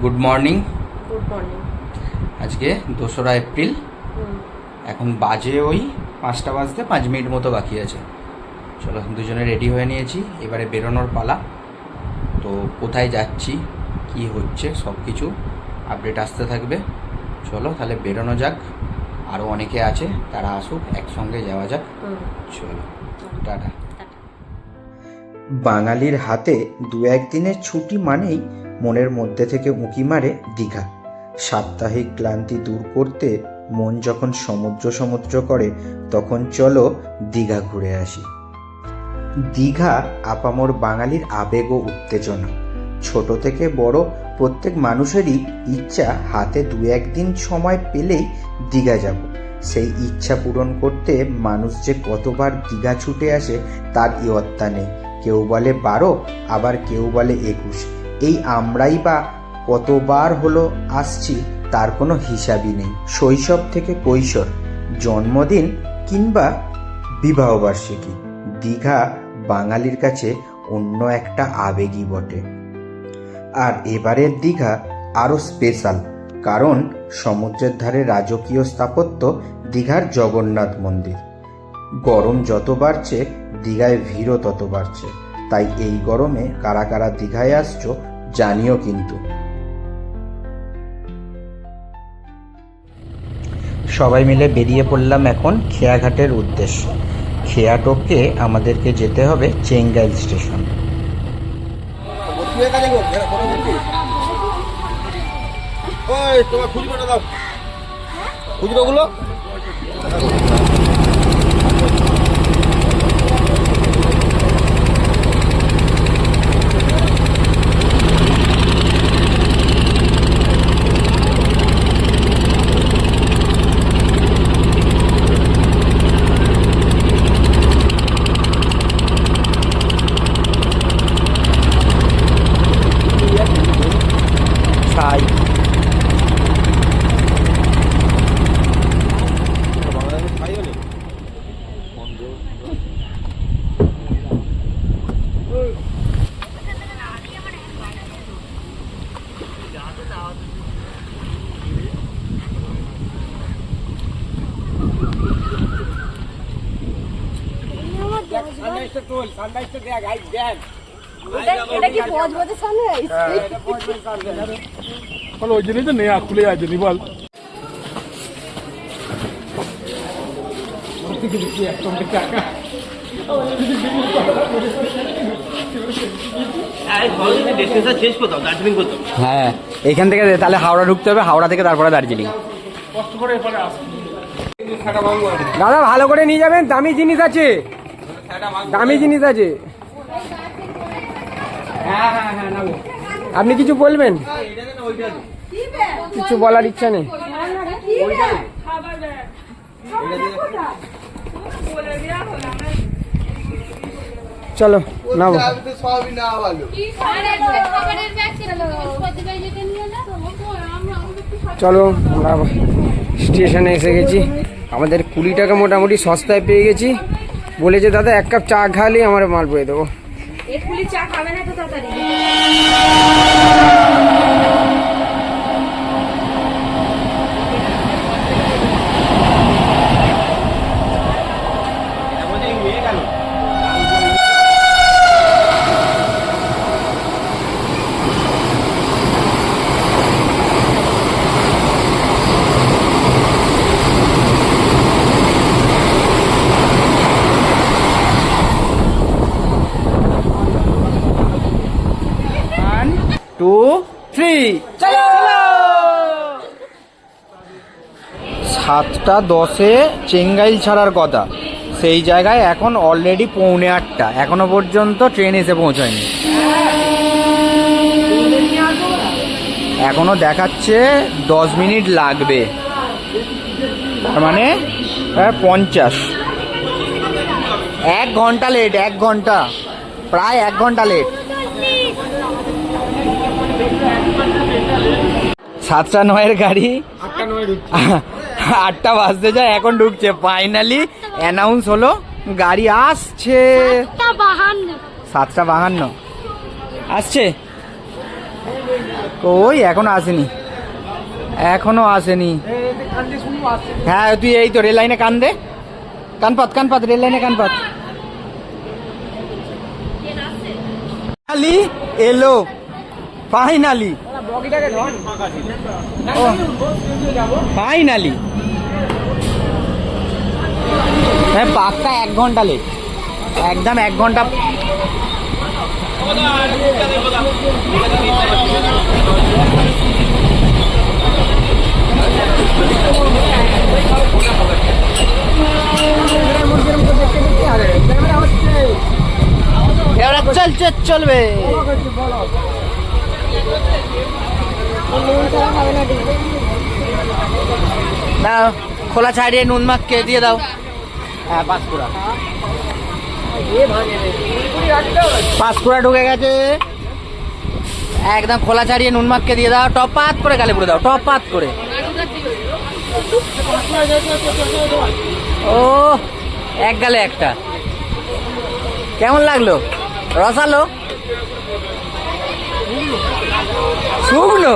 Good morning. Good morning. আজকে 2রা April, এখন বাজে ওই 5টা বাজতে 5 মিনিট মতো বাকি আছে। চলো দুজনে রেডি হয়ে নিয়েছি, এবারে বেরোনোর পালা। তো কোথায় যাচ্ছি, কি হচ্ছে, সব কিছু আপডেট আসতে থাকবে। চলো তাহলে বেরোনো যাক, আরও অনেকে আছে, তারা আসুক, একসঙ্গে যাওয়া যাক। চলো টাটা। বাঙালির হাতে 2-1 দিনের ছুটি মানেই মনের মধ্যে থেকে উঁকি মারে দীঘা। সাপ্তাহিক ক্লান্তি দূর করতে মন যখন সমুদ্র সমুদ্র করে, তখন চলো দীঘা ঘুরে আসি। দীঘা আপামর বাঙালির আবেগ ও উত্তেজনা। ছোট থেকে বড় প্রত্যেক মানুষেরই ইচ্ছা হাতে 2-1 দিন সময় পেলেই দীঘা যাব। সেই ইচ্ছা পূরণ করতে মানুষ যে কতবার দীঘা ছুটে আসে তার ইয়ত্তা নেই। কেউ বলে 12, আবার কেউ বলে 21। এই আমরাই বা কতবার হলো আসছি তার কোনো হিসাবই নেই। শৈশব থেকে কৈশোর, জন্মদিন কিংবা বিবাহবার্ষিকী, দীঘা বাঙালির কাছে অন্য একটা আবেগই বটে। আর এবারের দীঘা আরও স্পেশাল, কারণ সমুদ্রের ধারে রাজকীয় স্থাপত্য দীঘার জগন্নাথ মন্দির। গরম যত বাড়ছে দীঘায় ভিড়ও তত বাড়ছে। তাই এই গরমে কারা কারা দীঘায় আসছো জানিও কিন্তু। সবাই মিলে বেরিয়ে পড়লাম এখন খেয়াঘাটের উদ্দেশ্যে। খেয়া টপকে আমাদেরকে যেতে হবে চেঙ্গাইল স্টেশন। খুচরোগুলো ছাই ওই জন্যই তো নেয়া খুলে আছে নি বল। হ্যাঁ, এখান থেকে তাহলে হাওড়া ঢুকতে হবে, হাওড়া থেকে তারপরে দার্জিলিং। দাদা ভালো করে নিয়ে যাবেন, দামি জিনিস আছে, দামি জিনিস আছে। আপনি কিছু বলবেন? কিছু বলার ইচ্ছা নেই? চলো নামো। চলো আমরা স্টেশনে এসে গেছি। আমাদের 20 টাকা মোটামুটি সস্তায় পেয়ে গেছি। বলেছে দাদা 1 কাপ চা খালি আমার মাল বয়ে দেবো। চা খাবে না তো তাড়াতাড়ি। চলো। 7:10 চেঙ্গাইল ছাড়ার কথা, সেই জায়গায় এখন অলরেডি 7:45। এখনো পর্যন্ত ট্রেন এসে পৌঁছায়নি। এখনো দেখাচ্ছে 10 মিনিট লাগবে, তার মানে 50। 1 ঘন্টা লেট, 1 ঘন্টা, প্রায় 1 ঘন্টা লেট। 7:09 গাড়ি 8টা বাজতে যায়, এখন ঢুকছে। ফাইনালি অ্যানাউন্স হলো গাড়ি আসছে। 7:52 আসছে। ওই এখনো আসেনি, এখনো আসেনি। হ্যাঁ তুই এই তো রেল লাইনে কান দে, কানপাত রেল লাইনে কানপাত। ফাইনালি এলো, ফাইনালি ফাইনালি। হ্যাঁ পাক্কা 1 ঘন্টা লেট, একদম 1 ঘন্টা। চল চলবে দাও, খোলা ছাড়িয়ে নুন মাখকে দিয়ে দাও। হ্যাঁ পাঁচকুড়া ঢুকে গেছে, একদম খোলা ছাড়িয়ে নুন মাখকে দিয়ে দাও, টপাত করে গালে পুরো দাও, টপাত করে। ও এক গালে একটা, কেমন লাগলো? রসালো শুকনো?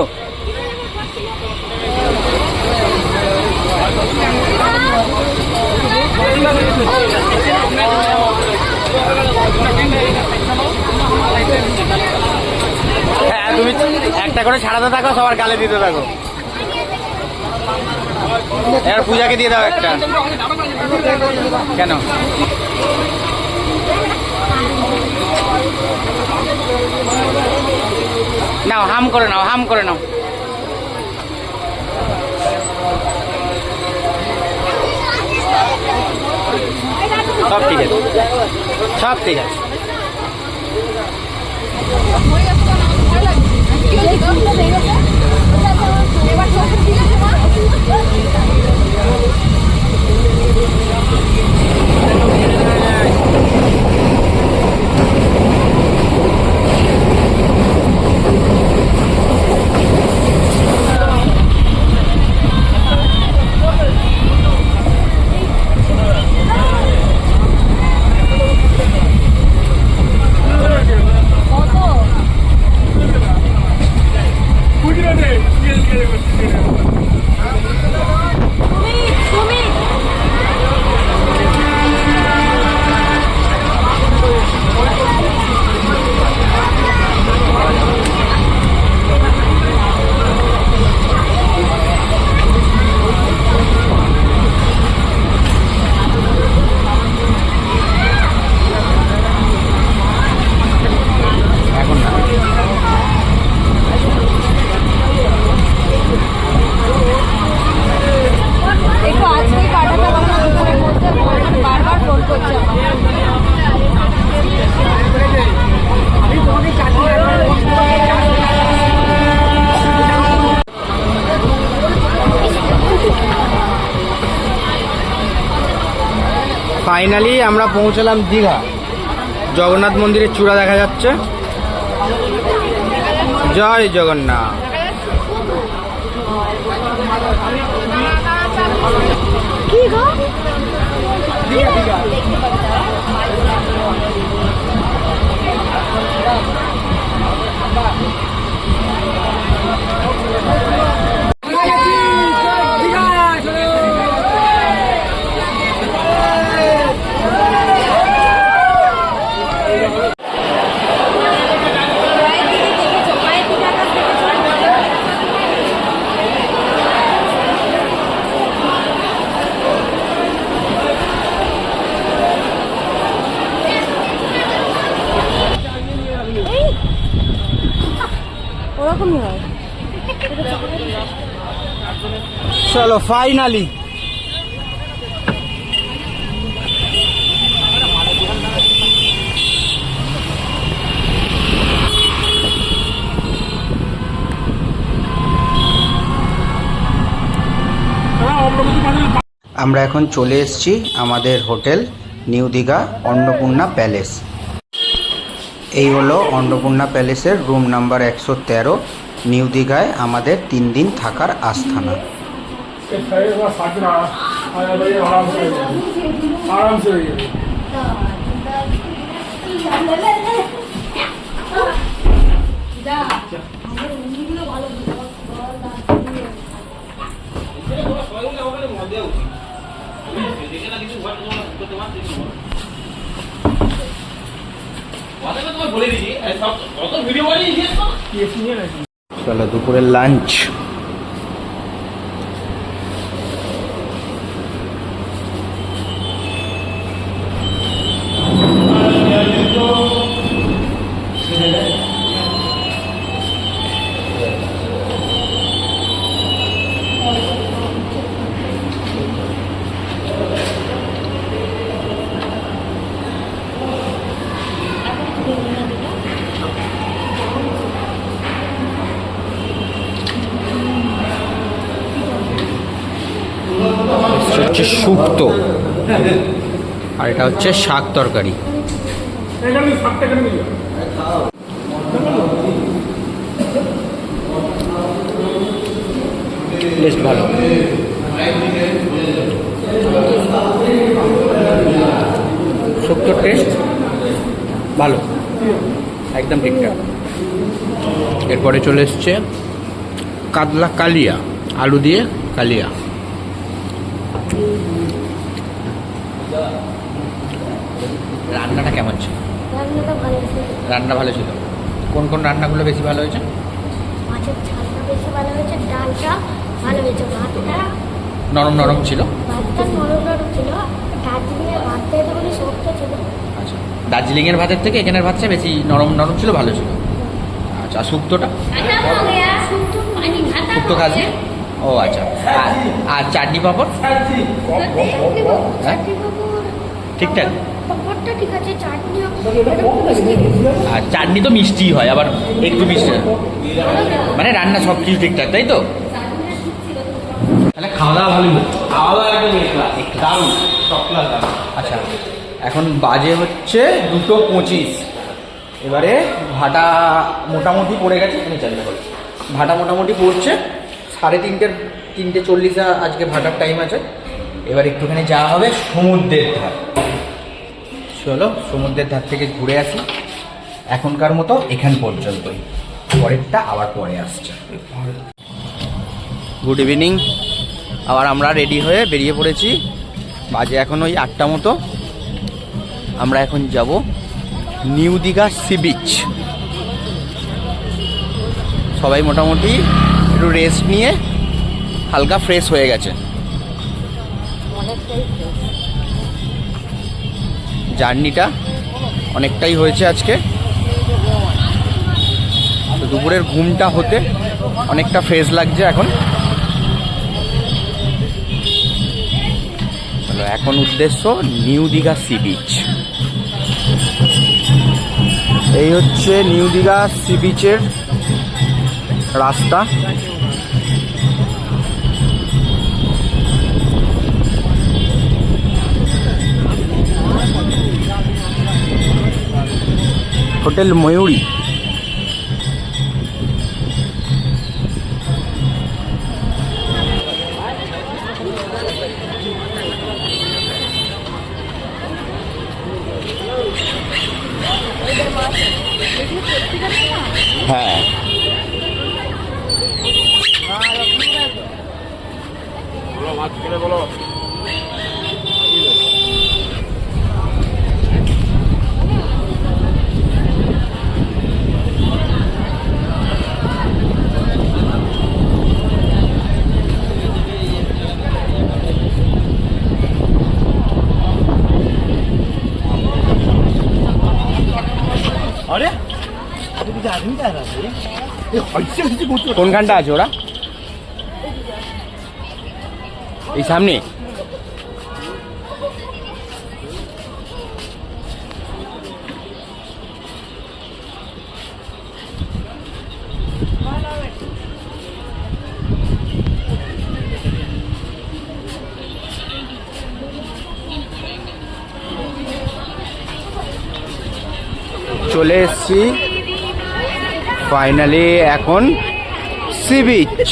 হ্যাঁ তুমি একটা করে ছাড়াতে থাকো, সবার গালে দিতে থাকো। এবার পূজাকে দিয়ে দাও একটা। কেন? নাও হাম করে নাও, হাম করে নাও। সব ঠিক আছে, সব ঠিক আছে। ফাইনালি আমরা পৌঁছলাম দীঘা। জগন্নাথ মন্দিরের চূড়া দেখা যাচ্ছে। জয় জগন্নাথ। কি গো? ওরকমই হয়। চলো ফাইনালি আমরা এখন চলে এসেছি আমাদের hotel new Digha Annapurna palace. এই হলো অন্নপূর্ণা প্যালেসের রুম নাম্বার 113। নিউ দীঘায় আমাদের 3 দিন থাকার আস্থানা। आराम से চলো দুপুরের লাঞ্চ। হচ্ছে শুক্তো আর এটা হচ্ছে শাক তরকারি। বেশ ভালো। শুক্তোর টেস্ট ভালো, একদম ঠিকঠাক। এরপরে চলে এসছে কাতলা কালিয়া, আলু দিয়ে কালিয়া। রান্নাটা কেমন ছিল? রান্নাটা ভালো ছিল। রান্না ভালো ছিল। কোন কোন রান্নাগুলো বেশি ভালো হয়েছে? মাছের ঝালটা বেশি ভালো হয়েছে, ডালটা ভালো হয়েছে, ভাতটা নরম নরম ছিল। ভাতটা নরম নরম ছিল, দার্জিলিংয়ের ভাতটা একটুখানি শক্ত ছিল। আচ্ছা, দার্জিলিংয়ের ভাতের থেকে এখানের ভাতটা বেশি নরম নরম ছিল, ভালো ছিল। আচ্ছা, শুক্তোটা? শুক্তো খাসি? ও আচ্ছা। আর চাটনি পাঁপড়? হ্যাঁ ঠিকঠাক। পাঁপড়টা ঠিক আছে, চাটনি আর চাটনি তো মিষ্টি হয়, আবার একটু মিষ্টি হয়। মানে রান্না সব কিছু ঠিকঠাক, তাই তো? তাহলে খাওয়া দাওয়া ভালোই হচ্ছে। আচ্ছা, এখন বাজে হচ্ছে 2:25। এবারে ভাটা মোটামুটি পড়ে গেছে, এখানে চালু করে ভাটা মোটামুটি পড়ছে। 3:40 আজকে ভাটার টাইম আছে। এবার একটুখানি যাওয়া হবে সমুদ্রের ধার। চলো সমুদ্রের ধার থেকে ঘুরে আসি। এখনকার মতো এখান পর্যন্তই, পরেরটা আবার পরে আসছে। Good evening. আবার আমরা রেডি হয়ে বেরিয়ে পড়েছি। বাজে এখন ওই 8টা মতো। আমরা এখন যাব নিউ দীঘা সি বিচ। সবাই মোটামুটি একটু রেস্ট নিয়ে হালকা ফ্রেশ হয়ে গেছে। জার্নিটা অনেকটাই হয়েছে আজকে। তো দুপুরের ঘুমটা হতে অনেকটা ফ্রেশ লাগছে এখন। এখন উদ্দেশ্য নিউ দীঘা সি বিচ। এই হচ্ছে নিউ দীঘা সি বিচের রাস্তা। হোটেল ময়ূরী। হ্যাঁ, কোনখানটা আছে ওরা? এই সামনে। চলে এসছি ফাইনালি এখন সি বিচ।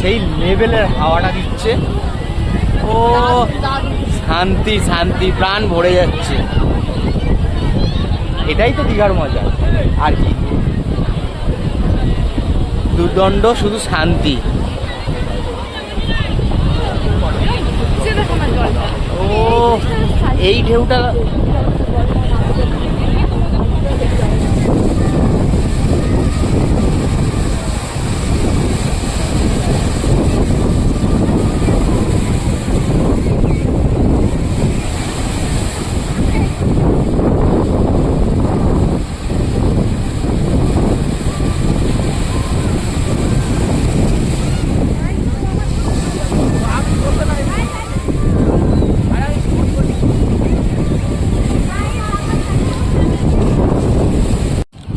সেই লেভেলের হাওয়াটা দিচ্ছে। ও শান্তি শান্তি, প্রাণ ভরে যাচ্ছে। এটাই তো দীঘার মজা, আর কি। দুর্দণ্ড, শুধু শান্তি। ও এই ঢেউটা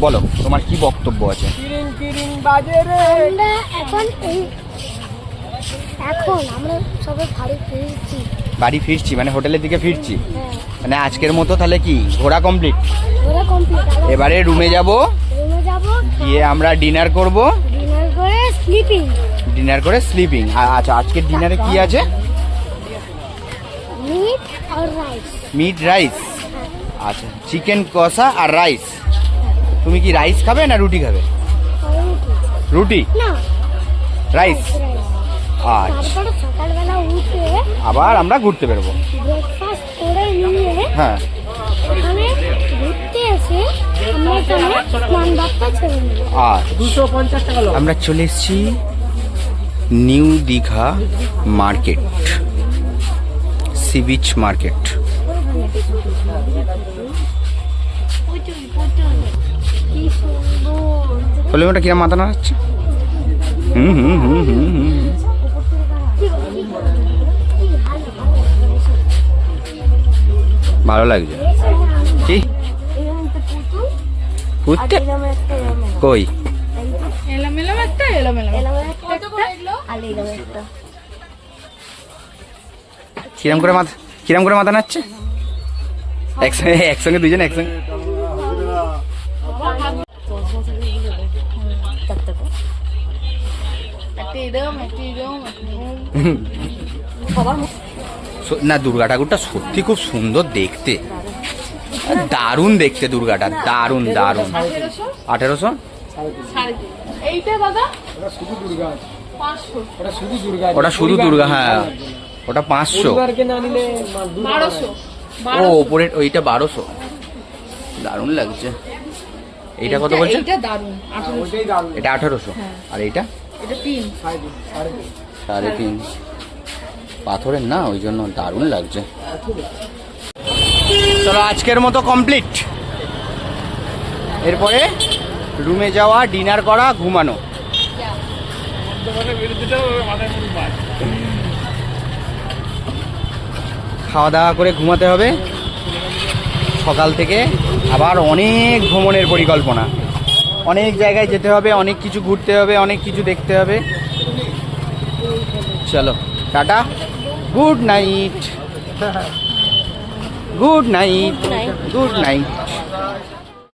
বলো, তোমার কি বক্তব্য আছে? আমরা এখন আমরা সবাই বাড়ি ফিরছি। বাড়ি ফিরছি মানে হোটেলের দিকে ফিরছি। হ্যাঁ, মানে আজকের মতো তাহলে কি ঘোরা কমপ্লিট? ওরা কমপ্লিট। এবারে রুমে যাব, রুমে যাব, গিয়ে আমরা ডিনার করব, ডিনার করে স্লিপিং। ডিনার করে স্লিপিং। আচ্ছা, আজকের ডিনারে কি আছে? মিট আর রাইস। Meat rice. আচ্ছা, চিকেন কষা আর রাইস। তুমি কি রাইস খাবে না রুটি খাবে? রুটি, না, রাইস। আচ্ছা, তারপরে সকালবেলা উঠে আবার আমরা ঘুরতে বেরোবো। ব্রেকফাস্ট করে নিয়ে হ্যাঁ, ওখানে ঘুরতে এসে আমরা এখানে স্নান বাপ্পা ছেড়ে নেব। আর 250 টাকা আমরা চলে এসেছি new Digha market, sea beach market. কি সুন্দর। বলে ওটা কিরম মাথা নাড়াচ্ছে? হুম হুম হুম হুম হুম। ভালো লাগছে কি? ঘুরতে কই? কিরম করে মাথা নাড়ছে? একসঙ্গে দুজন একসঙ্গে। না, দুর্গা ঠাকুরটা সত্যি খুব সুন্দর দেখতে, দারুণ দেখতে দুর্গাটা, দারুণ দারুণ। 1800? ওটা শুধু দুর্গা, হ্যাঁ ওটা 500। ও ওপরে ওইটা 1200। দারুণ লাগছে। এইটা কত বলছে? এটা 1800। আর এইটা 3.5। পাথরের না, ওই জন্য দারুণ লাগছে। চলো, আজকের মতো কমপ্লিট। এরপরে রুমে যাওয়া, ডিনার করা, ঘুমানো। খাওয়া দাওয়া করে ঘুমাতে হবে। সকাল থেকে আবার অনেক ভ্রমণের পরিকল্পনা, অনেক জায়গায় যেতে হবে, অনেক কিছু ঘুরতে হবে, অনেক কিছু দেখতে হবে। চলো, tata, good night, good night, good night.